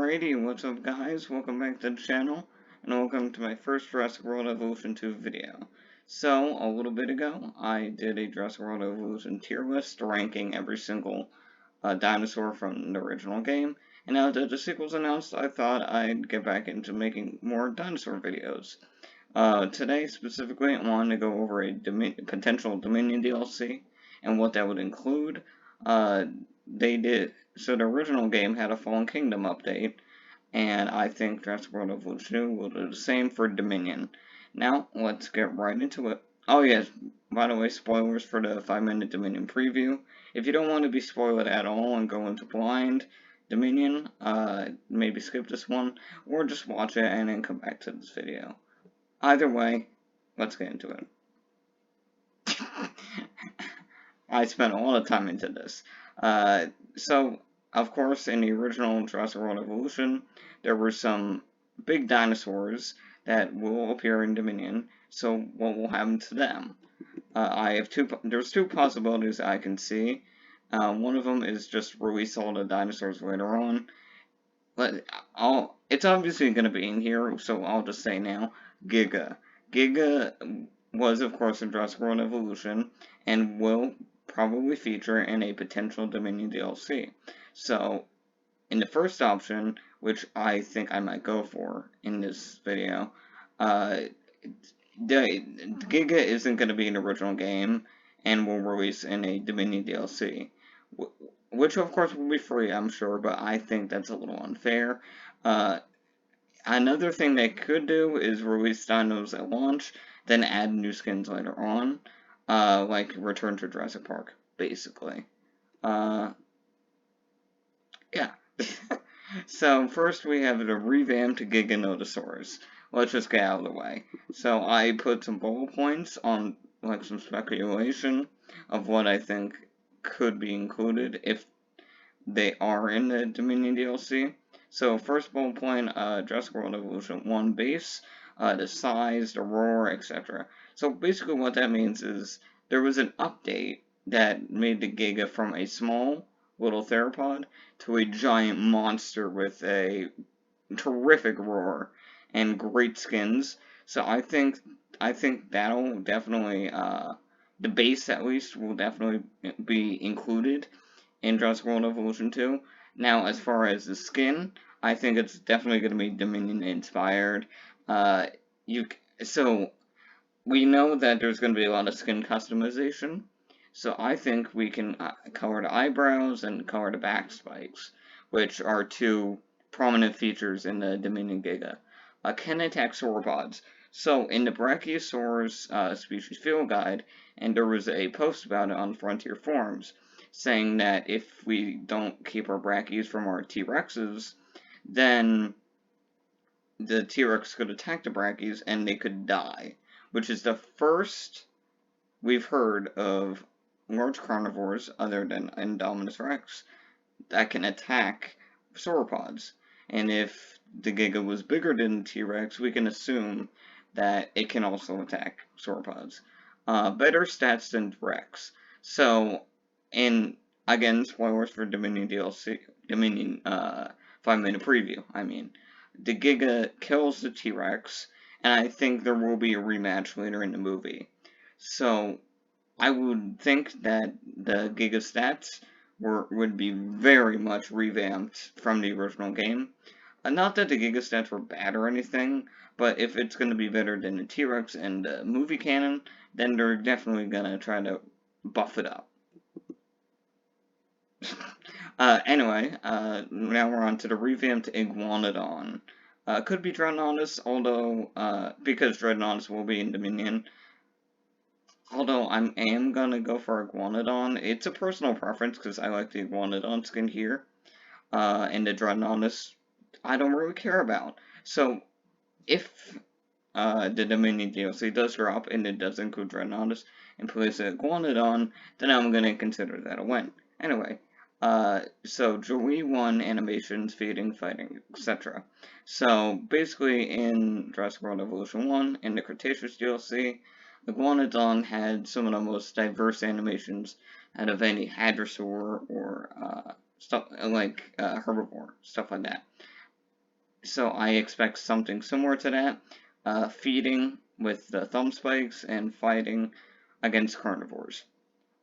Alrighty, what's up guys? Welcome back to the channel, and welcome to my first Jurassic World Evolution 2 video. So, a little bit ago, I did a Jurassic World Evolution tier list, ranking every single dinosaur from the original game, and now that the sequel's announced, I thought I'd get back into making more dinosaur videos. Today, specifically, I wanted to go over a potential Dominion DLC, and what that would include. So the original game had a Fallen Kingdom update, and I think Jurassic World Evolution 2 will do the same for Dominion. Now, let's get right into it. Oh yes, by the way, spoilers for the 5-minute Dominion preview. If you don't want to be spoiled at all and go into blind Dominion, maybe skip this one, or just watch it and then come back to this video. Either way, let's get into it. I spent a lot of time into this. So, of course, in the original Jurassic World Evolution, there were some big dinosaurs that will appear in Dominion. So, what will happen to them? There's two possibilities I can see. One of them is just release all the dinosaurs later on. But it's obviously going to be in here, so I'll just say now, Giga. Giga was, of course, in Jurassic World Evolution, and will probably feature in a potential Dominion DLC. So, in the first option, which I think I might go for in this video, the Giga isn't going to be an original game, and will release in a Dominion DLC. Which, of course, will be free, I'm sure, but I think that's a little unfair. Another thing they could do is release dinos at launch, then add new skins later on. Like Return to Jurassic Park, basically. Yeah. So, first we have the revamped Iguanodon. Let's just get out of the way. So, I put some bullet points on, like, some speculation of what I think could be included if they are in the Dominion DLC. So, first bullet point, Jurassic World Evolution 1 base, the size, the roar, etc. So, basically what that means is there was an update that made the Giga from a small little theropod to a giant monster with a terrific roar and great skins. So I think that'll definitely the base at least will definitely be included in Jurassic World Evolution 2. Now, as far as the skin, I think it's definitely going to be Dominion inspired. So we know that there's going to be a lot of skin customization. So I think we can color the eyebrows and color the back spikes, which are two prominent features in the Dominion Giga. Can attack sauropods. So in the Brachiosaurus species field guide, and there was a post about it on Frontier Forums, saying that if we don't keep our Brachios from our T-Rexes, then the T-Rex could attack the Brachios and they could die, which is the first we've heard of large carnivores, other than Indominus Rex, that can attack sauropods. And if the Giga was bigger than the T-Rex, we can assume that it can also attack sauropods. Better stats than Rex. So, and again, spoilers for Dominion DLC, Dominion 5-minute preview, I mean. The Giga kills the T-Rex, and I think there will be a rematch later in the movie. So, I would think that the Giga stats would be very much revamped from the original game. Not that the Giga stats were bad or anything, but if it's going to be better than the T-Rex and the movie canon, then they're definitely going to try to buff it up. Anyway, now we're on to the revamped Iguanodon. Could be Dreadnoughtus, although, because Dreadnoughtus will be in Dominion. Although I am gonna go for Iguanodon. It's a personal preference because I like the Iguanodon skin here. And the Dreadnoughtus, I don't really care about. So, if the Dominion DLC does drop and it does include Dreadnoughtus in place of Iguanodon, then I'm gonna consider that a win. Anyway, so Joey 1 animations, feeding, fighting, etc. So, basically in Jurassic World Evolution 1, in the Cretaceous DLC, Iguanodon had some of the most diverse animations out of any hadrosaur or stuff like herbivore, stuff like that. So I expect something similar to that, feeding with the thumb spikes and fighting against carnivores.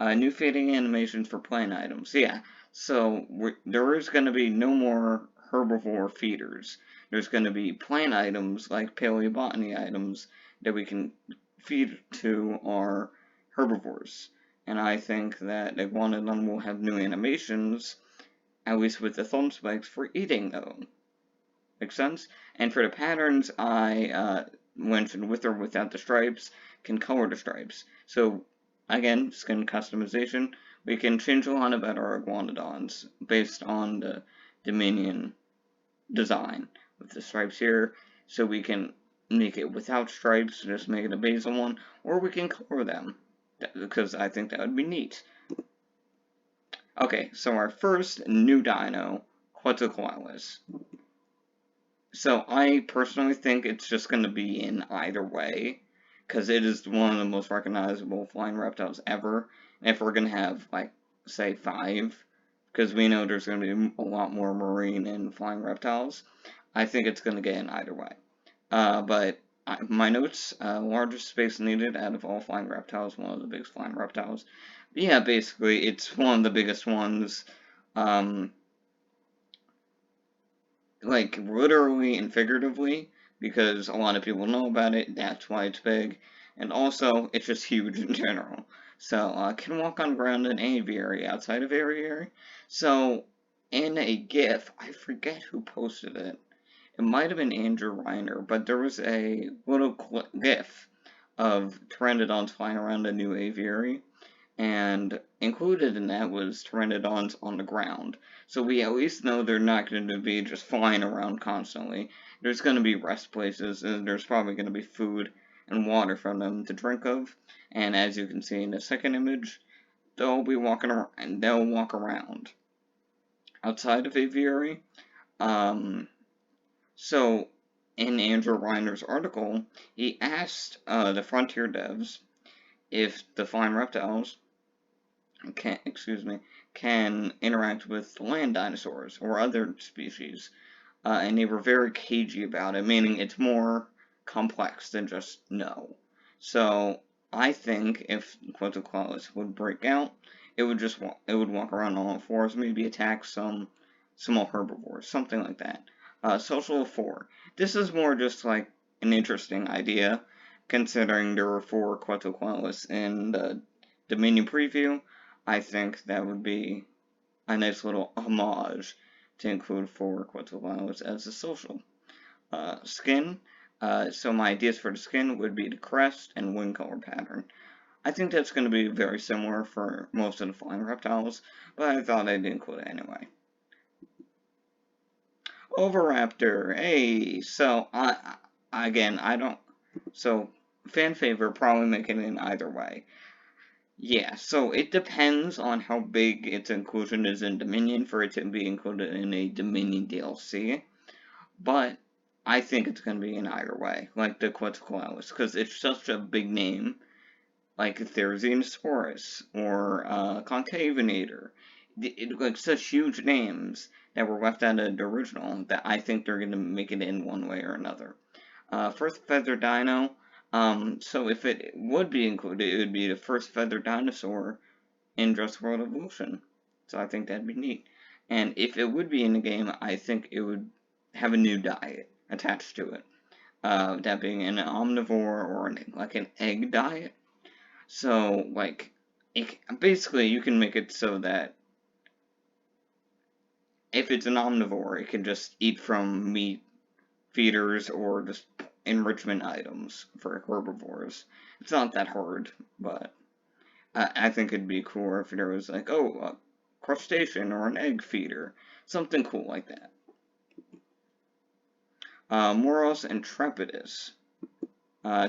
New feeding animations for plant items. Yeah, so there is going to be no more herbivore feeders. There's going to be plant items like paleobotany items that we can feed to our herbivores. And I think that Iguanodon will have new animations, at least with the thumb spikes, for eating them. Make sense? And for the patterns, I mentioned with or without the stripes, can color the stripes. So again, skin customization, we can change a lot about our Iguanodons based on the Dominion design with the stripes here. So we can make it without stripes, just make it a basal one, or we can color them, because I think that would be neat. Okay, so our first new dino, Quetzalcoatlus. So I personally think it's just going to be in either way, because it is one of the most recognizable flying reptiles ever. And if we're going to have, like, say 5, because we know there's going to be a lot more marine and flying reptiles, I think it's going to get in either way. But my notes, largest space needed out of all flying reptiles, one of the biggest flying reptiles. But yeah, basically, it's one of the biggest ones. Like, literally and figuratively, because a lot of people know about it, that's why it's big, and also, it's just huge in general. So, can walk on ground in aviary outside of aviary. So, in a GIF, I forget who posted it. It might have been Andrew Reiner, but there was a little GIF of pteranodons flying around a new aviary, and included in that was pteranodons on the ground. So we at least know they're not going to be just flying around constantly. There's going to be rest places, and there's probably going to be food and water for them to drink of. And as you can see in the second image, they'll be walking around, and they'll walk around outside of aviary. So in Andrew Reiner's article, he asked the Frontier devs if the flying reptiles can interact with land dinosaurs or other species, and they were very cagey about it, meaning it's more complex than just no. So I think if Quetzalcoatlus would break out, it would walk around on all fours, maybe attack some small herbivores, something like that. Social of 4. This is more just like an interesting idea, considering there were 4 Quetzalcoatlus in the Dominion preview. I think that would be a nice little homage to include 4 Quetzalcoatlus as a social. Skin. So my ideas for the skin would be the crest and wing color pattern. I think that's going to be very similar for most of the flying reptiles, but I thought I'd include it anyway. Oviraptor. Hey, so so fan favorite, probably make it in either way. Yeah, so it depends on how big its inclusion is in Dominion for it to be included in a Dominion DLC, but I think it's going to be in either way, like the Quetzalcoatlus, because it's such a big name, like Therizinosaurus or Concavenator, like such huge names that were left out of the original that I think they're going to make it in one way or another. First feather dino. So if it would be included, it would be the first feathered dinosaur in Jurassic World Evolution. So I think that'd be neat. And if it would be in the game, I think it would have a new diet attached to it. That being an omnivore or like an egg diet. So, like, basically you can make it so that if it's an omnivore, it can just eat from meat feeders or just enrichment items for herbivores. It's not that hard, but I think it'd be cooler if there was like, oh, a crustacean or an egg feeder. Something cool like that. Morose Intrepidus.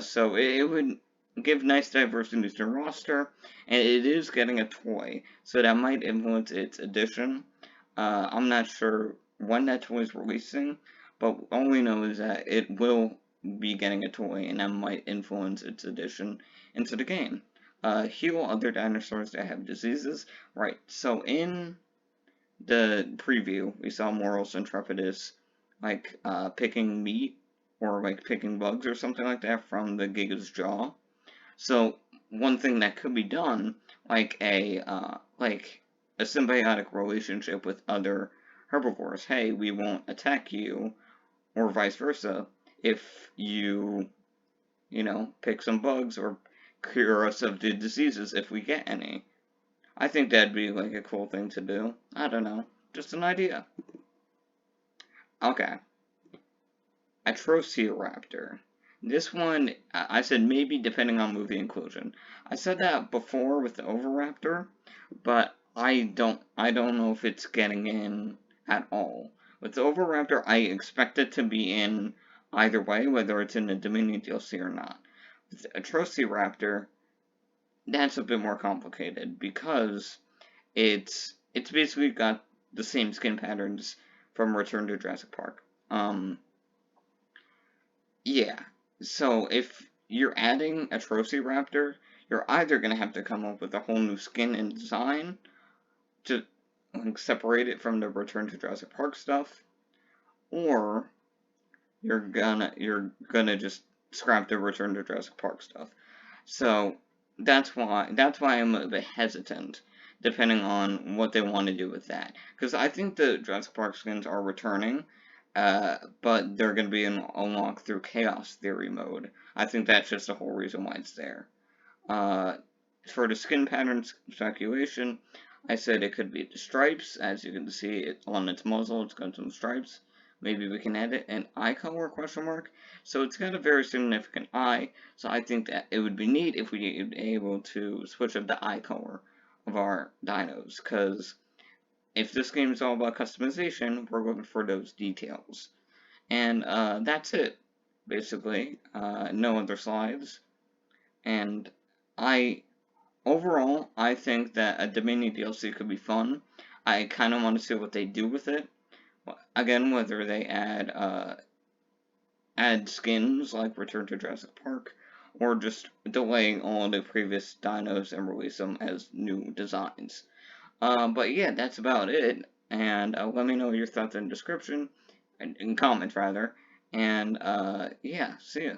So it would give nice diversity to the roster, and it is getting a toy, so that might influence its addition. I'm not sure when that toy is releasing, but all we know is that it will be getting a toy, and that might influence its addition into the game. Heal other dinosaurs that have diseases. Right, so in the preview, we saw Morose Intrepidus like picking meat or like picking bugs or something like that from the Giga's jaw. So one thing that could be done, like a symbiotic relationship with other herbivores. Hey, we won't attack you, or vice versa, if you, pick some bugs or cure us of the diseases if we get any. I think that'd be like a cool thing to do. I don't know. Just an idea. Okay. Atrocodon. This one, I said maybe depending on movie inclusion. I said that before with the Oviraptor, but I don't know if it's getting in at all. With the Oviraptor, I expect it to be in either way, whether it's in the Dominion DLC or not. With the Atrocodon, that's a bit more complicated because it's basically got the same skin patterns from Return to Jurassic Park. Yeah. So if you're adding a Velociraptor, you're either gonna have to come up with a whole new skin and design to like separate it from the Return to Jurassic Park stuff, or you're gonna just scrap the Return to Jurassic Park stuff. So that's why I'm a bit hesitant, depending on what they want to do with that. Because I think the Jurassic Park skins are returning, but they're going to be unlocked through Chaos Theory mode. I think that's just the whole reason why it's there. For the skin pattern speculation, I said it could be the stripes. As you can see, on its muzzle, it's got some stripes. Maybe we can add it an eye color, question mark. So it's got a very significant eye, so I think that it would be neat if we were able to switch up the eye color of our dinos, because if this game is all about customization, we're looking for those details. And that's it, basically. No other slides. And overall, I think that a Dominion DLC could be fun. I kind of want to see what they do with it. Again, whether they add skins like Return to Jurassic Park, or just delaying all the previous dinos and release them as new designs. But yeah, that's about it. And let me know your thoughts in the description, in comments rather. And yeah, see ya.